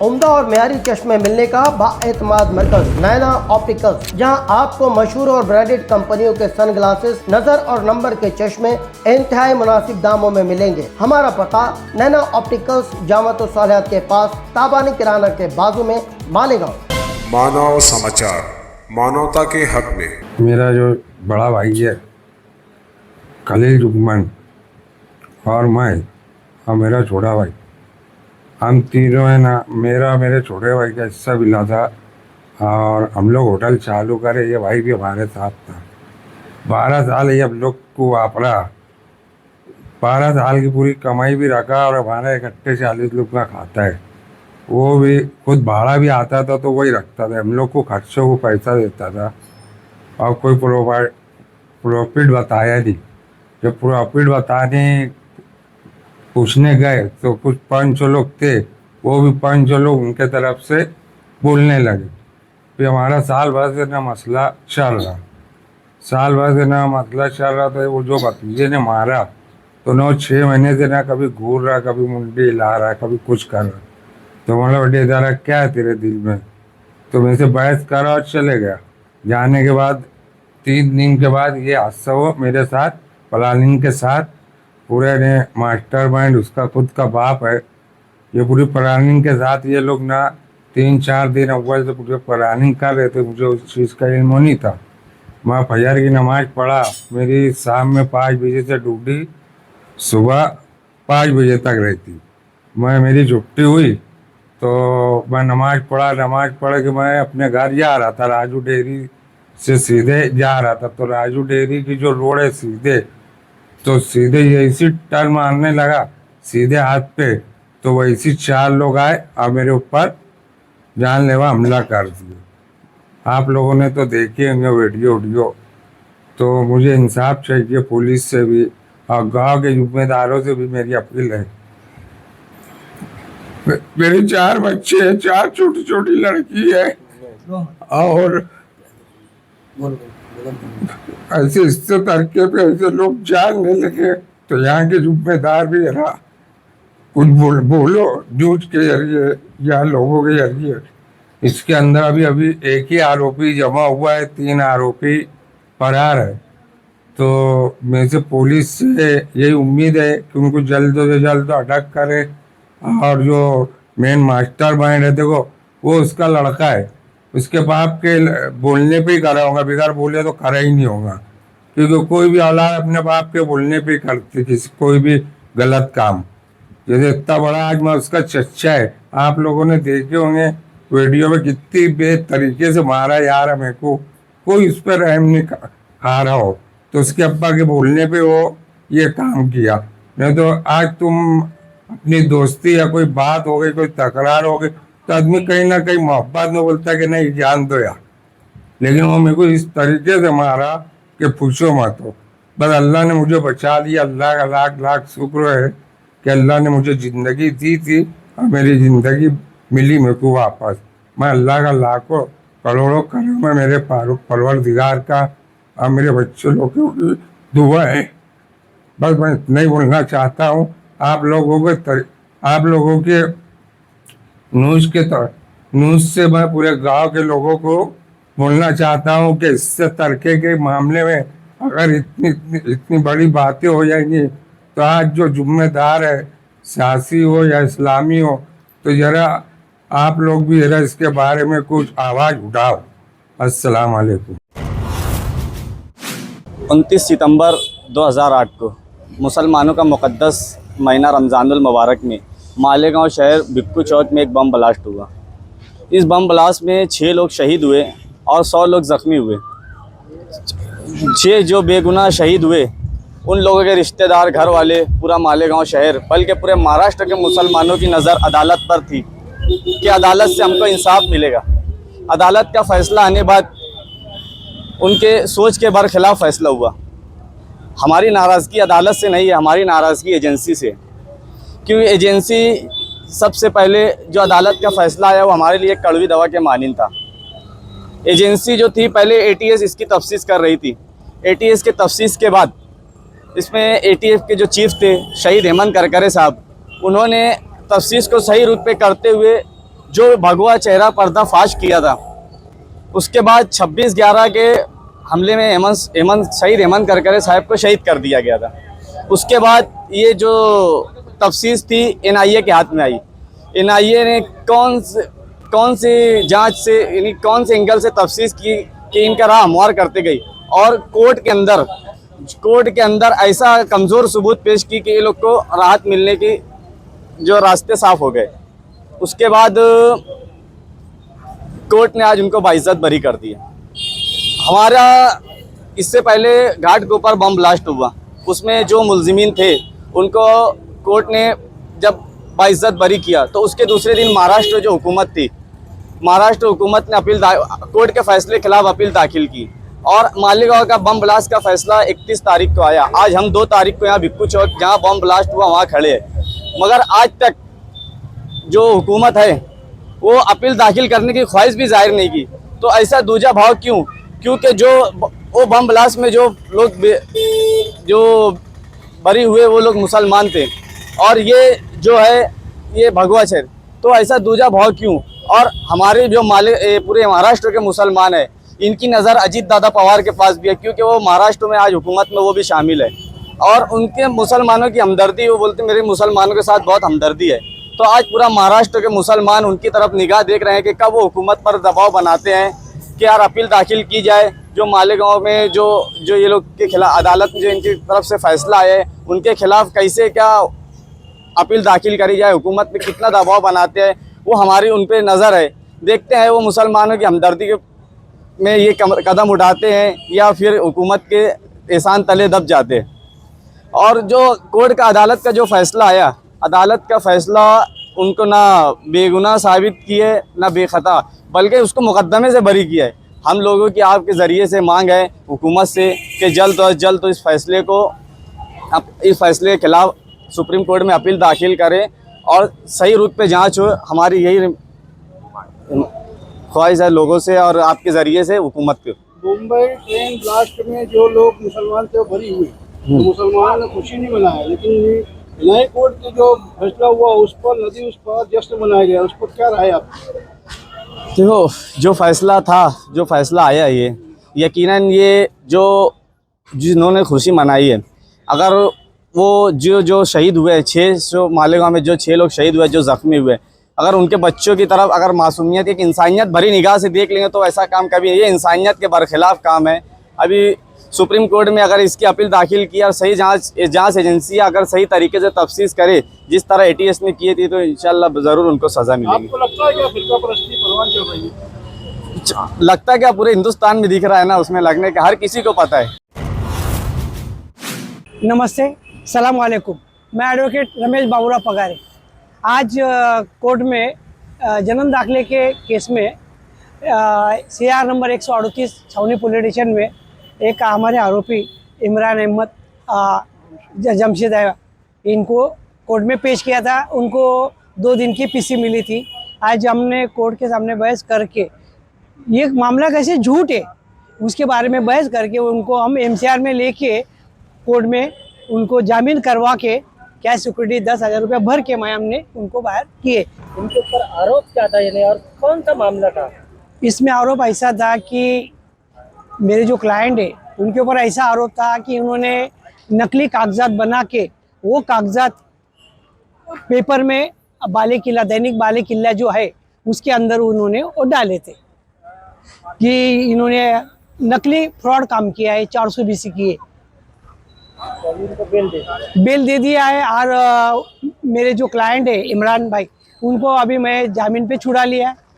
उम्दा और मेयारी चश्मे मिलने का बाएतमाद मरकज नैना ऑप्टिकल्स, जहां आपको मशहूर और ब्रांडेड कंपनियों के सन ग्लासेस, नजर और नंबर के चश्मे इंतहाई मुनासिब दामों में मिलेंगे। हमारा पता नैना ऑप्टिकल्स, जामत सालियात के पास, ताबानी किराना के बाजू में, मालेगांव। मानव समाचार, मानवता के हक में। मेरा जो बड़ा भाई है खलील जुगमन और मैं और मेरा छोटा भाई, हम तीनों है ना, मेरे छोटे भाई का हिस्सा मिला था और हम लोग होटल चालू करे। ये भाई भी हमारे साथ था। 12 साल ये हम लोग को वापरा, 12 साल की पूरी कमाई भी रखा और हमारा इकट्ठे 40 लोग का खाता है। वो भी खुद भाड़ा भी आता था तो वही रखता था, हम लोग को खर्चों को पैसा देता था और कोई प्रॉफिट बताया नहीं। जब प्रॉफिट बताने पूछने गए तो कुछ 500 लोग थे, वो भी 500 लोग उनके तरफ से बोलने लगे। फिर हमारा साल भर से ना मसला चल रहा, तो वो जो भतीजे ने मारा तो 9-6 महीने से ना कभी घूर रहा, कभी मुंडी हिला रहा, कभी कुछ कर रहा। तो बोला बेटे इधर क्या है तेरे दिल में, तो मेरे से बहस करा और चले गया। जाने के बाद 3 दिन के बाद ये हादसा हुआ मेरे साथ, प्लानिंग के साथ। पूरे ने मास्टरमाइंड उसका खुद का बाप है। ये पूरी प्लानिंग के साथ ये लोग ना 3-4 दिन अव्वल से पूरे प्लानिंग कर रहे थे। मुझे उस चीज़ का इल्म नहीं था। मैं फजर की नमाज़ पढ़ा, मेरी शाम में 5 बजे से ड्यूटी सुबह 5 बजे तक रहती। मेरी छुट्टी हुई तो मैं नमाज़ पढ़ के मैं अपने घर जा रहा था। राजू डेयरी से सीधे जा रहा था, तो राजू डेयरी की जो रोड है सीधे ऐसी टर्न मारने लगा सीधे हाथ पे, तो वैसी 4 लोग आए और मेरे ऊपर जानलेवा हमला कर दिया। आप लोगों ने तो देखे होंगे वीडियो। तो मुझे इंसाफ चाहिए पुलिस से भी और गांव के जिम्मेदारों से भी मेरी अपील है। मेरे 4 बच्चे हैं, 4 छोटी लड़की है और ऐसे इससे तरीके पे ऐसे लोग जानने लगे तो यहाँ के जिम्मेदार भी है ना, कुछ बोलो न्यूज के जरिए या लोगों के जरिए। इसके अंदर अभी एक ही आरोपी जमा हुआ है, 3 आरोपी फरार है। तो मेरे से पुलिस से यही उम्मीद है कि उनको जल्द से जल्द अटक करे। और जो मेन मास्टरमाइंड है, देखो वो उसका लड़का है, उसके बाप के बोलने पे ही करा होगा, बगैर बोले तो करा ही नहीं होगा। क्योंकि कोई भी औलाद अपने बाप के बोलने पे ही करती कोई भी गलत काम। जैसे इतना बड़ा आज मैं उसका चच्चा है, आप लोगों ने देखे होंगे वीडियो में कितनी बेतरीके से मारा यार मेरे को, कोई उस पर रहम नहीं खा रहा हो। तो उसके अब्बा के बोलने पे वो ये काम किया। नहीं तो आज तुम अपनी दोस्ती या कोई बात हो गई, कोई तकरार हो गई, तो आदमी कहीं ना कहीं मोहब्बत में बोलता है कि नहीं जान दो यार। लेकिन वो मेरे को इस तरीके से मारा कि पूछो मत हो। बस अल्लाह ने मुझे बचा लिया। अल्लाह का लाख लाख शुक्र है कि अल्लाह ने मुझे ज़िंदगी दी थी और मेरी ज़िंदगी मिली मेरे को वापस। मैं अल्लाह का लाखों करोड़ों करम है मेरे परवरदिगार का और मेरे बच्चे लोग की दुआ है। बस मैं इतना ही बोलना चाहता हूँ। आप लोगों के न्यूज़ से मैं पूरे गांव के लोगों को बोलना चाहता हूं कि इससे तरक्के के मामले में अगर इतनी बड़ी बातें हो जाएंगी तो आज जो जिम्मेदार है, सियासी हो या इस्लामी हो, तो ज़रा आप लोग भी ज़रा इसके बारे में कुछ आवाज़ उठाओ। अस्सलाम वालेकुम। 29 सितंबर 2008 को मुसलमानों का मुक़द्दस महीना रमज़ानुल मुबारक में मालेगांव शहर भिक्कू चौक में एक बम ब्लास्ट हुआ। इस बम ब्लास्ट में 6 लोग शहीद हुए और 100 लोग ज़ख्मी हुए। 6 जो बेगुनाह शहीद हुए, उन लोगों के रिश्तेदार, घर वाले, पूरा मालेगांव शहर, बल्कि पूरे महाराष्ट्र के मुसलमानों की नज़र अदालत पर थी कि अदालत से हमको इंसाफ मिलेगा। अदालत का फ़ैसला आने बाद उनके सोच के बरखिलाफ़ फ़ैसला हुआ। हमारी नाराज़गी अदालत से नहीं है, हमारी नाराज़गी एजेंसी से। क्योंकि एजेंसी सबसे पहले जो अदालत का फ़ैसला आया वो हमारे लिए कड़वी दवा के मानिंद था। एजेंसी जो थी पहले एटीएस इसकी तफ्सीस कर रही थी। एटीएस के तफ्सीस के बाद इसमें एटीएस के जो चीफ थे शहीद हेमंत करकरे साहब, उन्होंने तफ्सीस को सही रूप पे करते हुए जो भगवा चेहरा पर्दाफाश किया था, उसके बाद 26/11 के हमले में शहीद हेमंत करकरे साहब को शहीद कर दिया गया था। उसके बाद ये जो तफ्तीश थी NIA के हाथ में आई। NIA ने कौन सी जांच से यानी कौन से एंगल से तफ्तीश की कि इनका राह हमवार करते गई, और कोर्ट के अंदर ऐसा कमज़ोर सबूत पेश की कि ये लोग को राहत मिलने की जो रास्ते साफ हो गए। उसके बाद कोर्ट ने आज उनको बाइज्जत बरी कर दिया। हमारा इससे पहले घाट के ऊपर बम ब्लास्ट हुआ, उसमें जो मुलजिमीन थे उनको कोर्ट ने जब बाइज्जत बरी किया तो उसके दूसरे दिन महाराष्ट्र जो हुकूमत थी, महाराष्ट्र हुकूमत ने कोर्ट के फैसले के खिलाफ अपील दाखिल की, और मालेगांव का बम ब्लास्ट का फैसला 31 तारीख को आया। आज हम 2 तारीख को यहाँ भिक्खू चौक जहाँ बम ब्लास्ट हुआ वहाँ खड़े हैं, मगर आज तक जो हुकूमत है वो अपील दाखिल करने की ख्वाहिश भी जाहिर नहीं की। तो ऐसा दूजा भाव क्यों? क्योंकि जो वो बम ब्लास्ट में जो लोग जो बरी हुए वो लोग मुसलमान थे, और ये जो है ये भगवा चेहरा, तो ऐसा दूजा भाव क्यों? और हमारे जो पूरे महाराष्ट्र के मुसलमान हैं, इनकी नज़र अजीत दादा पवार के पास भी है, क्योंकि वो महाराष्ट्र में आज हुकूमत में वो भी शामिल है, और उनके मुसलमानों की हमदर्दी, वो बोलते मेरे मुसलमानों के साथ बहुत हमदर्दी है। तो आज पूरा महाराष्ट्र के मुसलमान उनकी तरफ निगाह देख रहे हैं कि कब वो हुकूमत पर दबाव बनाते हैं कि यार अपील दाखिल की जाए, जो मालेगांव में जो ये लोग के खिलाफ अदालत में जो इनकी तरफ से फैसला आया है उनके खिलाफ कैसे क्या अपील दाखिल करी जाए, हुकूमत में कितना दबाव बनाते हैं, वो हमारी उन पर नज़र है। देखते हैं वो मुसलमानों की हमदर्दी में ये कदम उठाते हैं या फिर हुकूमत के एहसान तले दब जाते हैं। और जो कोर्ट का अदालत का जो फैसला आया, अदालत का फैसला उनको ना बेगुनाह साबित किए ना बेखता, बल्कि उसको मुकदमे से बरी किया है। हम लोगों की आपके ज़रिए से मांग है हुकूमत से कि जल्द अज जल्द तो इस फैसले के खिलाफ सुप्रीम कोर्ट में अपील दाखिल करें और सही रुख पे जांच हो। हमारी यही ख्वाहिश है लोगों से और आपके ज़रिए से हुकूमत के। मुंबई ट्रेन ब्लास्ट में जो लोग मुसलमान थे वो बरी हुए, तो मुसलमानों ने खुशी नहीं मनाया, लेकिन नए कोर्ट के जो फैसला हुआ उस पर नदी उस पर जश्न मनाया गया, उस पर क्या राय आप? देखो, जो फैसला था, जो फैसला आया, ये यकीनन ये जिन्होंने खुशी मनाई है, अगर वो जो शहीद हुए 6 मालेगांव में जो 6 लोग शहीद हुए, जो ज़ख्मी हुए, अगर उनके बच्चों की तरफ अगर मासूमियत एक इंसानियत भरी निगाह से देख लेंगे तो ऐसा काम कभी, ये इंसानियत के बरखिलाफ़ काम है। अभी सुप्रीम कोर्ट में अगर इसकी अपील दाखिल की और सही जांच एजेंसी अगर सही तरीके से तफ्तीश करे जिस तरह ATS ने की थी, तो इंशाल्लाह ज़रूर उनको सज़ा मिलेगी। आपको लगता है क्या फिरका परस्ती परवान चल रही है? लगता है क्या पूरे हिंदुस्तान में दिख रहा है ना, उसमें लगने का हर किसी को पता है। नमस्ते, सलाम वालेकुम। मैं एडवोकेट रमेश बाबूरा पगारे। आज कोर्ट में जन्म दाखिले के केस में CR नंबर 138 छावनी पुलिस स्टेशन में एक हमारे आरोपी इमरान अहमद जमशेद है, इनको कोर्ट में पेश किया था। उनको 2 दिन की PC मिली थी। आज हमने कोर्ट के सामने बहस करके ये मामला कैसे झूठ है उसके बारे में बहस करके उनको हम MCR में लेके कोर्ट में उनको जामीन करवा के कैश सिक्योरिटी 10,000 रुपये भर के हमने उनको बाहर किए। उनके ऊपर आरोप क्या था यानी, और कौन सा मामला था? इसमें आरोप ऐसा था कि मेरे जो क्लाइंट है उनके ऊपर ऐसा आरोप था कि उन्होंने नकली कागजात बना के वो कागजात पेपर में बाले किला, दैनिक बाले किला जो है उसके अंदर उन्होंने वो डाले थे कि इन्होंने नकली फ्रॉड काम किया है, 420 किए। उनको बेल दे दिया है। और मेरे जो क्लाइंट है इमरान भाई, उनको अभी मैं जामीन पे छुड़ा लिया है।